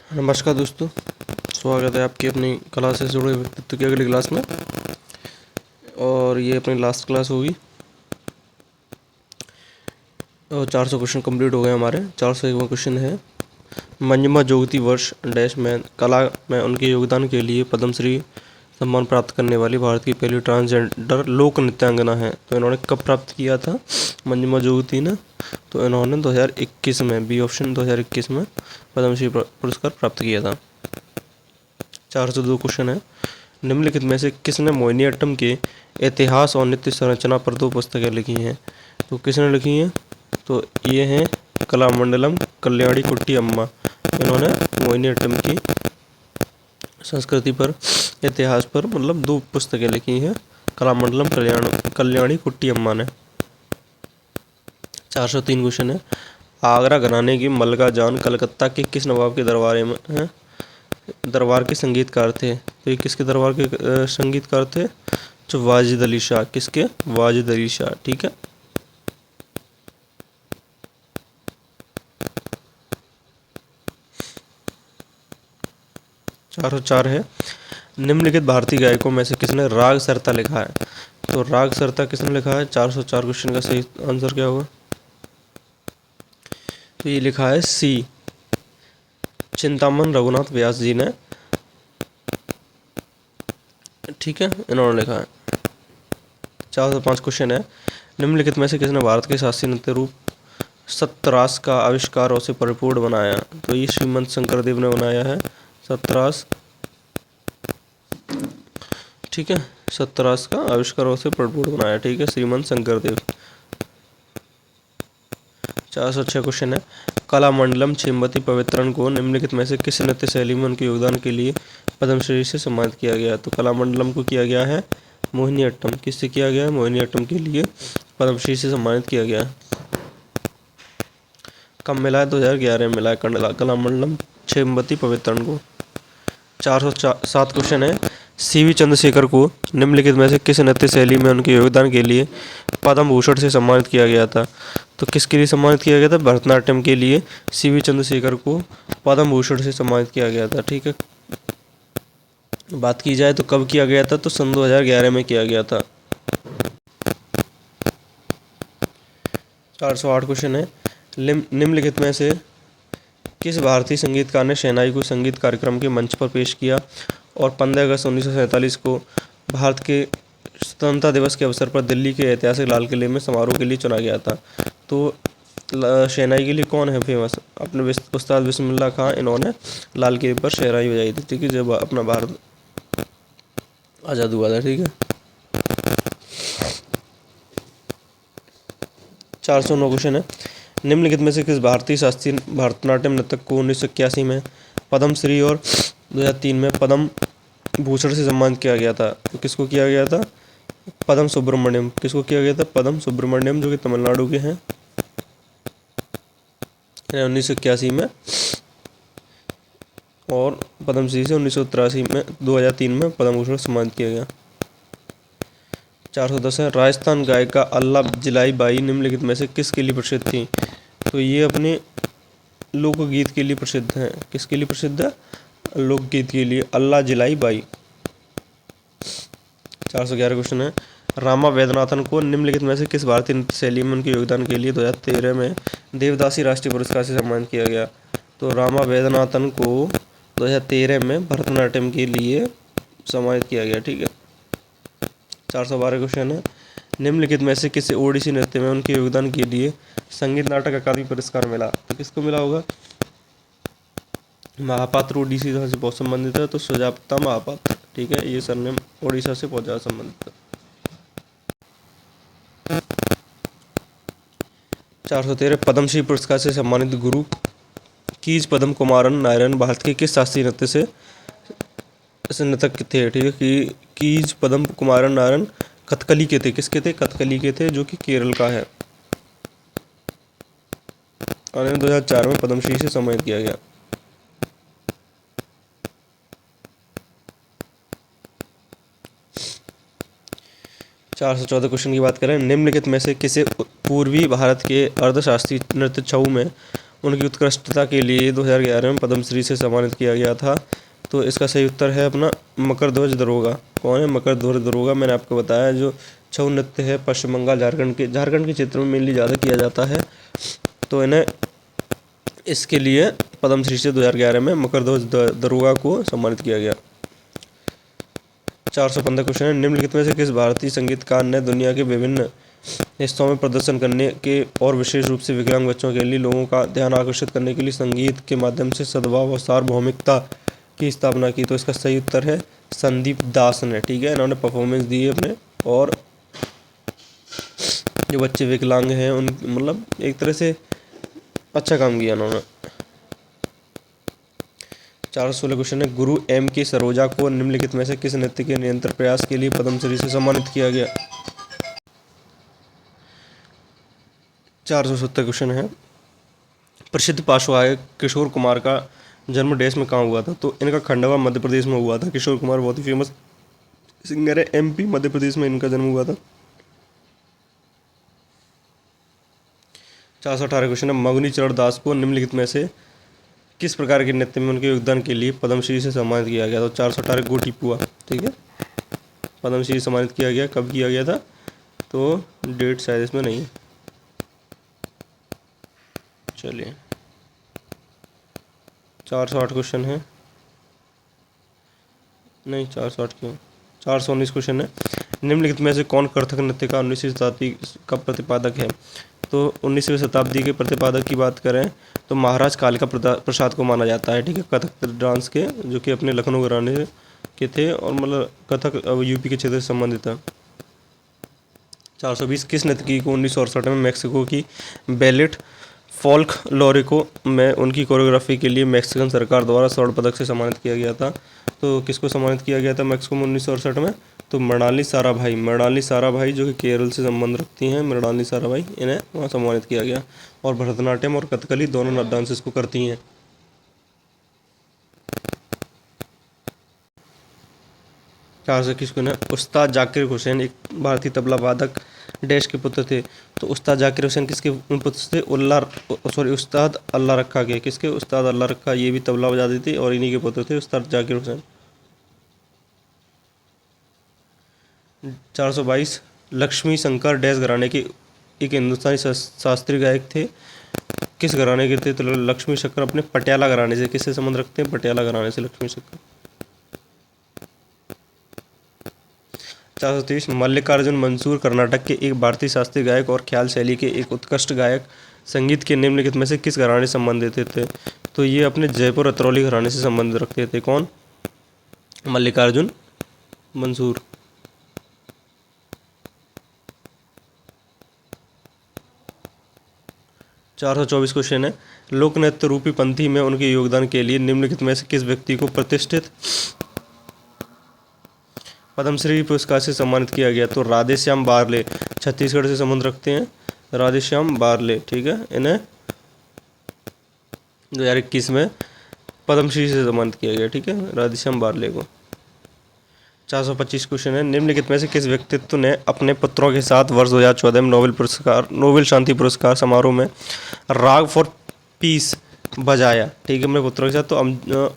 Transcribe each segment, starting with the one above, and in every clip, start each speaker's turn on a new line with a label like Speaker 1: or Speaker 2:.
Speaker 1: नमस्कार दोस्तों, स्वागत है आपकी अपनी कला से जुड़े व्यक्तित्व की अगली क्लास में। और ये अपनी लास्ट क्लास होगी और 400 क्वेश्चन कंप्लीट हो गए हमारे। 401वां क्वेश्चन है, मंजिमा जोगती वर्ष डैश में कला में उनके योगदान के लिए पद्मश्री सम्मान प्राप्त करने वाली भारत की पहली ट्रांसजेंडर लोक नृत्यांगना है। तो इन्होंने कब प्राप्त किया था मंजिमा जोगती ने? तो इन्होंने 2021 में, बी ऑप्शन 2021 में पद्मश्री पुरस्कार प्राप्त किया था। 402 क्वेश्चन है, निम्नलिखित में से किसने मोहिनीअट्टम के इतिहास और नृत्य संरचना पर 2 पुस्तकें लिखी हैं? तो किसने लिखी हैं? तो ये हैं कलामंडलम, कल्याणी कुट्टी अम्मा। इन्होंने मोहिनीअट्टम की संस्कृति पर, इतिहास पर मतलब 2 पुस्तकें लिखी हैं कलामंडलम, कल्याणी कुट्टी अम्मा ने। 403 क्वेश्चन है, आगरा घराने की मल्लिका जान कलकत्ता के किस नवाब के दरबार के संगीतकार थे? तो ये किसके दरबार के संगीतकार थे? जो वाजिद अली शाह। किसके? वाजिद अली शाह। ठीक है। 404 है, निम्नलिखित भारतीय गायकों में से किसने राग सरता लिखा है? तो राग सरता किसने लिखा है? 404 क्वेश्चन का सही आंसर क्या होगा? तो ये लिखा है सी, चिंतामन रघुनाथ व्यास जी ने। ठीक है, इन्होंने लिखा है। 405 क्वेश्चन है, निम्नलिखित में से किसने भारत के शास्त्रीय नृत्य रूप सतरास का आविष्कार और उसे परिपूर्ण बनाया? तो ये श्रीमंत शंकरदेव ने बनाया है सतरास। ठीक है, सतरास का आविष्कार और उसे परिपूर्ण बनाया। ठीक है, श्रीमंत शंकरदेव। 406 क्वेश्चन है, कलामंडलम छेमवती पवित्रन को निम्नलिखित में से किस नृत्य शैली में उनके योगदान के लिए पद्मश्री से सम्मानित किया गया? तो कलामंडलम को किया गया है मोहिनीअट्टम। किससे किया गया है? मोहिनीअट्टम के लिए पद्मश्री से सम्मानित किया गया है। कब मिला है? 2011 में मिला है कलामंडलम छेमवती पवित्रन को। 407 क्वेश्चन है, सीवी चंद्रशेखर को निम्नलिखित में से किस नृत्य शैली में उनके योगदान के लिए पद्म भूषण से सम्मानित किया गया था? तो किसके लिए सम्मानित किया गया था? भरतनाट्यम के लिए सीवी चंद्रशेखर को पद्म भूषण से सम्मानित किया गया था। ठीक है, बात की जाए तो कब किया गया था? तो सन 2011 में किया गया था। 408 क्वेश्चन है, निम्नलिखित में से किस भारतीय संगीतकार ने शहनाई को संगीत कार्यक्रम के मंच पर पेश किया और 15 अगस्त 1947 को भारत के स्वतंत्रता दिवस के अवसर पर दिल्ली के ऐतिहासिक लाल किले में समारोह के लिए चुना गया था? तो शहनाई के लिए कौन है फेमस? अपने उस्ताद बिस्मिल्लाह खां। इन्होंने लाल किले पर शहनाई बजाई थी। ठीक है, जब अपना भारत आज़ाद हुआ था। ठीक है। 409 क्वेश्चन है, निम्नलिखित में से किस भारतीय शास्त्रीय भरतनाट्यम नर्तक को 1981 में पद्मश्री और 2003 में पद्म भूषण से सम्मानित किया गया था? तो किसको किया गया था? पद्म सुब्रमण्यम। किसको किया गया था? पद्म सुब्रमण्यम, जो कि तमिलनाडु के हैं। 1981 में, और पद्मश्री से 1983 में, 2003 में पद्म भूषण सम्मानित किया गया। 410 है, राजस्थान गायिका अल्लाह जिलाई बाई निम्नलिखित में से किसके लिए प्रसिद्ध थी? तो ये अपने लोकगीत के लिए प्रसिद्ध हैं। किसके लिए प्रसिद्ध है? लोकगीत के लिए अल्लाह जिलाई बाई। 411 क्वेश्चन है, रामा वेदनाथन को निम्नलिखित में से किस भारतीय नृत्य शैली में उनके योगदान के लिए 2013 में देवदासी राष्ट्रीय पुरस्कार से सम्मानित किया गया? तो रामा वेदनाथन को 2013 में भरतनाट्यम के लिए सम्मानित किया गया। ठीक है। 412 क्वेश्चन है, निम्नलिखित में से किसी ओडिसी नृत्य में उनके योगदान के लिए संगीत नाटक अकादमी पुरस्कार मिला? तो किसको मिला होगा? महापात्र ओडिसी से बहुत संबंधित है, तो सुजाता महापात्र। ठीक है, ये सरनेम ओडिशा से बहुत ज़्यादा संबंधित है। 413 पद्मश्री पुरस्कार से सम्मानित गुरु कीज पद्म कुमारन नायरन भारत के किस शास्त्रीय नृत्य से नर्तक थे? ठीक है, कीज पद्म कुमारन नायरन कथकली के थे। किसके थे? कथकली के थे, जो कि केरल का है। और 2004 में पद्मश्री से सम्मानित किया गया। 414 क्वेश्चन की बात करें, निम्नलिखित में से किसे पूर्वी भारत के अर्धशास्त्रीय नृत्य छऊ में उनकी उत्कृष्टता के लिए 2011 में पद्मश्री से सम्मानित किया गया था। तो इसका सही उत्तर है अपना मकरध्वज दरोगा। कौन है? मकरध्वज दरोगा। मैंने आपको बताया जो छऊ नृत्य है पश्चिम बंगाल झारखंड के क्षेत्र में मेनली ज़्यादा किया जाता है। तो इन्हें इसके लिए पद्मश्री से 2011 में मकरध्वज दरोगा को सम्मानित किया गया। 415 क्वेश्चन है, निम्नलिखित में से किस भारतीय संगीतकार ने दुनिया के विभिन्न हिस्सों में प्रदर्शन करने के और विशेष रूप से विकलांग बच्चों के लिए लोगों का ध्यान आकर्षित करने के लिए संगीत के माध्यम से सद्भाव और सार्वभौमिकता की स्थापना की? तो इसका सही उत्तर है संदीप दास ने। ठीक है, इन्होंने परफॉर्मेंस दी है अपने, और जो बच्चे विकलांग हैं उन मतलब एक तरह से अच्छा काम किया उन्होंने। 416 क्वेश्चन है, गुरु एम के सरोजा को निम्नलिखित में से किस नृत्य के निरंतर प्रयास के लिए पद्मश्री से सम्मानित किया गया? 470 क्वेश्चन है, प्रसिद्ध पार्श्व गायक किशोर कुमार का जन्म देश में कहाँ हुआ था? तो इनका खंडवा मध्य प्रदेश में हुआ था। किशोर कुमार बहुत ही फेमस सिंगर है, एमपी मध्य प्रदेश में इनका जन्म हुआ था। 418 क्वेश्चन है, मगनी चरण दास को निम्नलिखित में से किस प्रकार के नृत्य में उनके योगदान के लिए पद्मश्री से सम्मानित किया गया? तो 418 गोटी पुआ। ठीक है, पद्मश्री से सम्मानित किया गया, कब किया गया था? तो डेट शायद इसमें नहीं है। चलिए 408 क्वेश्चन है, नहीं 408 क्यों, 419 क्वेश्चन है, निम्नलिखित में से कौन कथक नृत्य का 19वीं शताब्दी का प्रतिपादक है? तो 19वीं शताब्दी के प्रतिपादक की बात करें तो महाराज कालिका प्रसाद को माना जाता है। ठीक है, कथक डांस के, जो कि अपने लखनऊ घराने के थे और मतलब कथक यूपी के क्षेत्र से संबंधित है। 420 किस नर्तकी को 1968 में मैक्सिको की बेलेट फोल्क लोरिको में उनकी कोरियोग्राफी के लिए मैक्सिकन सरकार द्वारा स्वर्ण पदक से सम्मानित किया गया था? तो किसको सम्मानित किया गया था मैक्सिको में 1968 में? तो मृणालिनी साराभाई जो कि केरल से संबंध रखती हैं, मृणालिनी साराभाई, इन्हें वहाँ सम्मानित किया गया। और भरतनाट्यम और कथकली दोनों डांसेस को करती हैं। 421 क्वेश्चन है, उस्ताद जाकिर हुसैन एक भारतीय तबला वादक डैश के पुत्र थे? तो उस्ताद जाकिर हुसैन किसके पुत्र थे? उस्ताद अल्लाह रखा के। किसके? उस्ताद अल्लाह रखा, ये भी तबला बजाते थे और इन्हीं के पुत्र थे उस्ताद जाकिर हुसैन। 422 लक्ष्मी शंकर डैश घराने के एक हिंदुस्तानी शास्त्रीय गायक थे? किस घराने के थे? तो लक्ष्मी शंकर अपने पटियाला घराने से। किससे संबंध रखते हैं? पटियाला घराने से लक्ष्मी शंकर। 423 मल्लिकार्जुन मंसूर कर्नाटक के एक भारतीय शास्त्रीय गायक और ख्याल शैली के एक उत्कृष्ट गायक संगीत के निम्नलिखित में से किस घराने से संबंधित थे? तो ये अपने जयपुर अतरौली घराने से संबंध रखते थे। कौन? मल्लिकार्जुन मंसूर। 424 क्वेश्चन है, लोक नृत्य रूपी पंथी में उनके योगदान के लिए निम्नलिखित में से किस व्यक्ति को प्रतिष्ठित पद्मश्री पुरस्कार से सम्मानित किया गया? तो राधेश्याम बारले, छत्तीसगढ़ से संबंध रखते हैं राधेश्याम बारले। ठीक है, इन्हें 2021 में पद्मश्री से सम्मानित किया गया। ठीक है, राधेश्याम बारले को। 425 क्वेश्चन है, निम्नलिखित में से किस व्यक्तित्व ने अपने पुत्रों के साथ वर्ष 2014 में नोबेल शांति पुरस्कार समारोह में राग फॉर पीस बजाया? ठीक है, अपने पुत्रों के साथ। तो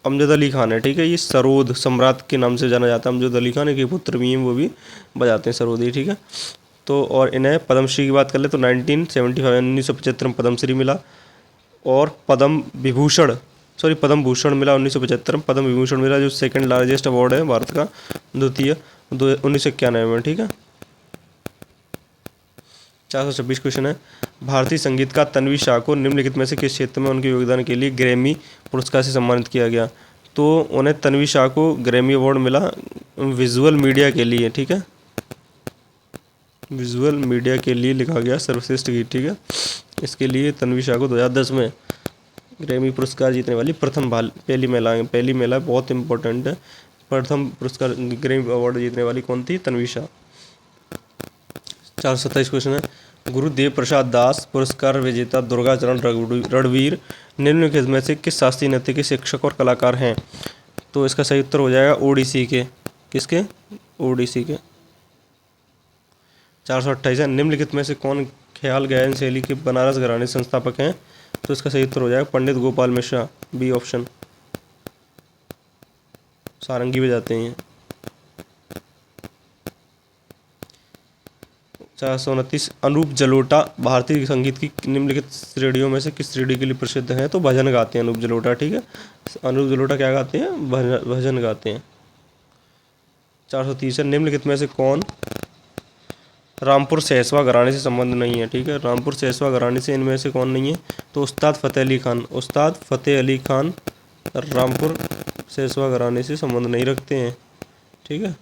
Speaker 1: अमजद अली खान है। ठीक है, ये सरोद सम्राट के नाम से जाना जाता है। अमजद अली खान के पुत्र भी हैं, वो भी बजाते हैं सरोद ही। ठीक है, तो और इन्हें पद्मश्री की बात कर ले तो 1975 में पद्मश्री मिला, और पद्म भूषण मिला 1975 में। पद्म विभूषण मिला जो सेकंड लार्जेस्ट अवार्ड है भारत का, द्वितीय 1991 में। ठीक है, 426 क्वेश्चन है, भारतीय संगीतकार तन्वी शाह को निम्नलिखित में से किस क्षेत्र में उनके योगदान के लिए ग्रैमी पुरस्कार से सम्मानित किया गया? तो उन्हें तन्वी शाह को ग्रैमी अवार्ड मिला विजुअल मीडिया के लिए। ठीक है, विजुअल मीडिया के लिए लिखा गया सर्वश्रेष्ठ गीत। ठीक है, इसके लिए तन्वी शाह को 2010 में ग्रैमी पुरस्कार जीतने वाली पहली महिला बहुत इंपॉर्टेंट है। प्रथम पुरस्कार ग्रैमी अवार्ड जीतने वाली कौन थी? तन्वी शाह। 427 क्वेश्चन है, गुरुदेव प्रसाद दास पुरस्कार विजेता दुर्गाचरण रणवीर निम्नलिखित में से किस शास्त्रीय नृत्य के शिक्षक और कलाकार हैं? तो इसका सही उत्तर हो जाएगा ओडिसी के। किसके? ओडिसी के। 428 है, निम्नलिखित में से कौन ख्याल गायन शैली के बनारस घराने संस्थापक हैं? तो इसका सही उत्तर हो जाएगा पंडित गोपाल मिश्रा, बी ऑप्शन, सारंगी बजाते हैं। 429 अनूप जलोटा भारतीय संगीत की निम्नलिखित श्रेणियों में से किस श्रेणी के लिए प्रसिद्ध हैं? तो भजन गाते हैं अनूप जलोटा, ठीक है। अनूप जलोटा क्या गाते हैं? भजन गाते हैं। 430 निम्नलिखित में से कौन रामपुर सहसवा घराने से संबंध नहीं है? ठीक है, रामपुर सहसवा घराने से इनमें से कौन नहीं है? तो उस्ताद फतेह अली खान, उस्ताद फतेह अली खान रामपुर सहसवा घराने से संबंध नहीं रखते हैं, ठीक है।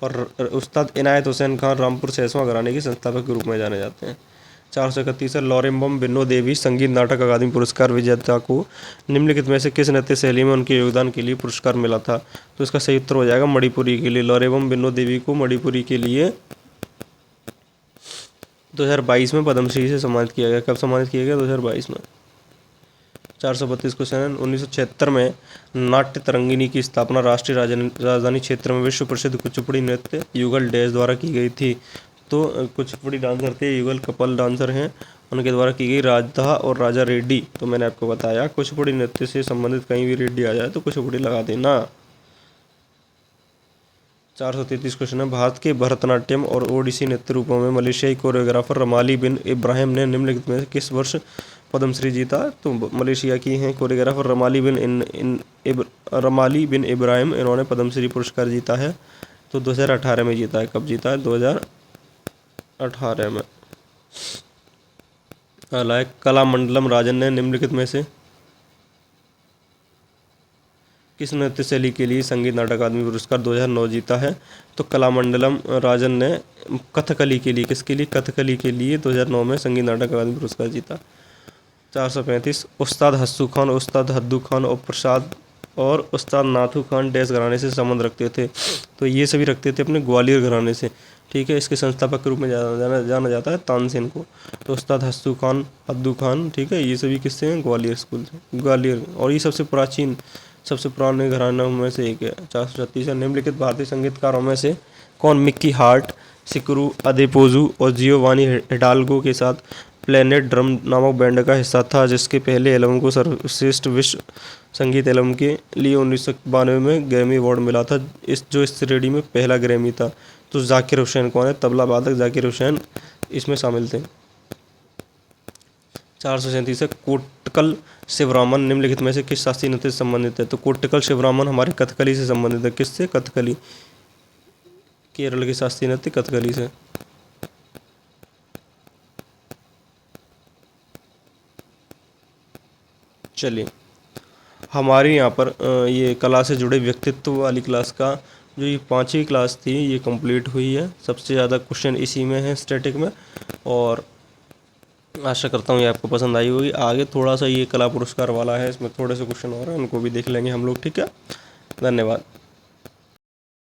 Speaker 1: और उस्ताद इनायत हुसैन खान रामपुर सहसवा घराने के संस्थापक के रूप में जाने जाते हैं। 431 लॉरेम्बम बिन्नो देवी संगीत नाटक अकादमी पुरस्कार विजेता को निम्नलिखित में से किस नृत्य शैली में उनके योगदान के लिए पुरस्कार मिला था? तो इसका सही उत्तर हो जाएगा मणिपुरी के लिए। लॉरेम्बम बिन्नो देवी को मणिपुरी के लिए 2022 में पद्मश्री से सम्मानित किया गया। कब सम्मानित किया गया? 2022 में। 432 क्वेश्चन 1976 में नाट्य तरंगिनी की स्थापना राष्ट्रीय राजधानी क्षेत्र में विश्व प्रसिद्ध कुचिपुड़ी नृत्य युगल डैश द्वारा की गई थी। तो कुचिपुड़ी डांसर थे युगल, कपल डांसर हैं, उनके द्वारा की गई राधा और राजा रेड्डी। तो मैंने आपको बताया कुचिपुड़ी नृत्य से संबंधित कहीं भी रेड्डी आ जाए तो कुचिपुड़ी लगा देना। 433 क्वेश्चन है भारत के भरतनाट्यम और ओडिसी नृत्य रूपों में मलेशियाई कोरियोग्राफर रमाली बिन इब्राहिम ने निम्नलिखित में से किस वर्ष पद्मश्री जीता? तो मलेशिया की हैं कोरियोग्राफर रमाली बिन इब्राहिम, इन्होंने पद्मश्री पुरस्कार जीता है। तो 2018 में जीता है। कब जीता है? 2018 में। अगला है कलामंडलम राजन ने निम्नलिखित में से किस नृत्य शैली के लिए संगीत नाटक अकादमी पुरस्कार 2009 जीता है? तो कलामंडलम राजन ने कथकली के लिए, किसके लिए? कथकली के लिए 2009 में संगीत नाटक अकादमी पुरस्कार जीता। 435 उस्ताद हस्सू खान, उस्ताद हद्दू खान और उस्ताद नाथू खान डैश घराने से संबंध रखते थे? तो ये सभी रखते थे अपने ग्वालियर घराने से, ठीक है। इसके संस्थापक के रूप में जाना जाता है तानसेन को। तो उस्ताद हस्सू खान, हद्दू खान, ठीक है, ये सभी किससे हैं? ग्वालियर स्कूल से, ग्वालियर। और ये सबसे प्राचीन, सबसे पुराने घरानों में से एक है। 436 निम्नलिखित भारतीय संगीतकारों में से कौन मिक्की हार्ट, सिकरू अदेपोजू और जियोवानी हिडाल्गो के साथ प्लेनेट ड्रम नामक बैंड का हिस्सा था, जिसके पहले एल्बम को सर्वश्रेष्ठ विश्व संगीत एल्बम के लिए 1992 में ग्रैमी अवार्ड मिला था, इस श्रेणी में पहला ग्रैमी था। तो जाकिर हुसैन कौन है? तबला वादक जाकिर हुसैन इसमें शामिल थे। 437 कोट्टकल शिवरामन निम्नलिखित में से किस शास्त्रीय नृत्य से संबंधित है? तो कोट्टकल शिवरामन हमारे कथकली से संबंधित है। किससे? कथकली, केरल के शास्त्रीय नृत्य कथकली से। चलिए, हमारे यहाँ पर ये कला से जुड़े व्यक्तित्व वाली क्लास का जो ये 5वीं क्लास थी ये कंप्लीट हुई है। सबसे ज़्यादा क्वेश्चन इसी में है, स्टैटिक में, और आशा करता हूँ ये आपको पसंद आई होगी। आगे थोड़ा सा ये कला पुरस्कार वाला है, इसमें थोड़े से क्वेश्चन और हैं, उनको भी देख लेंगे हम लोग, ठीक है। धन्यवाद।